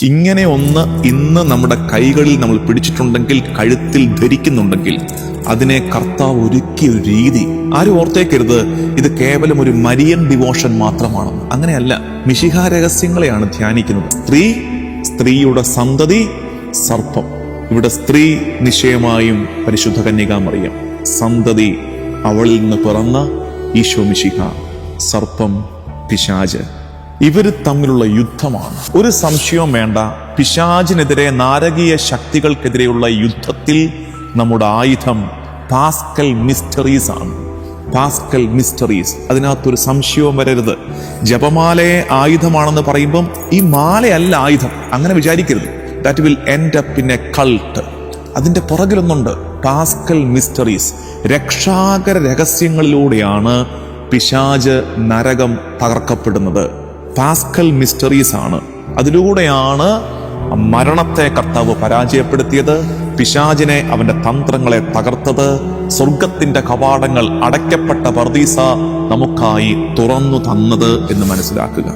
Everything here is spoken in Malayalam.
ഇങ്ങനെ ഒന്ന് ഇന്ന് നമ്മുടെ കൈകളിൽ നമ്മൾ പിടിച്ചിട്ടുണ്ടെങ്കിൽ, കഴുത്തിൽ ധരിക്കുന്നുണ്ടെങ്കിൽ, അതിനെ കർത്താവ് ഒരുക്കിയ ഒരു രീതി. ആരും ഓർത്തേക്കരുത് ഇത് കേവലം ഒരു മരിയൻ ഡിവോഷൻ മാത്രമാണ്. അങ്ങനെയല്ല. മിശിഹാ രഹസ്യങ്ങളെയാണ് ധ്യാനിക്കുന്നത്. സ്ത്രീയുടെ സന്തതി, സർപ്പം. ഇവിടെ സ്ത്രീ നിശ്ചയമായും പരിശുദ്ധ കന്യകാമറിയം, സന്തതി അവളിൽ നിന്ന് പിറന്ന ഈശോ മിശിഹ, സർപ്പം പിശാച്. ഇവര് തമ്മിലുള്ള യുദ്ധമാണ്. ഒരു സംശയവും വേണ്ട. പിശാചിനെതിരെ, നാരകീയ ശക്തികൾക്കെതിരെയുള്ള യുദ്ധത്തിൽ നമ്മുടെ ആയുധം പാസ്കൽ മിസ്റ്ററീസ് ആണ്. പാസ്കൽ മിസ്റ്ററീസ്, അതിനകത്തൊരു സംശയവും വരരുത്. ജപമാലയെ ആയുധമാണെന്ന് പറയുമ്പം ഈ മാലയല്ല ആയുധം, അങ്ങനെ വിചാരിക്കരുത്. That will end up in A cult. അതിന്റെ പുറകിലൊന്നുണ്ട്. പാസ്കൽ മിസ്റ്ററീസ്, രക്ഷാകര രഹസ്യങ്ങളിലൂടെയാണ് പിശാച്, നരകം തകർക്കപ്പെടുന്നത്. പാസ്കൽ മിസ്റ്ററീസ് ആണ്. അതിലൂടെയാണ് മരണത്തെ കർത്താവ് പരാജയപ്പെടുത്തിയത്, പിശാചിനെ, അവന്റെ തന്ത്രങ്ങളെ തകർത്തത്. സ്വർഗത്തിന്റെ കവാടങ്ങൾ, അടയ്ക്കപ്പെട്ട പർദീസ നമുക്കായി തുറന്നു തന്നത് എന്ന് മനസ്സിലാക്കുക.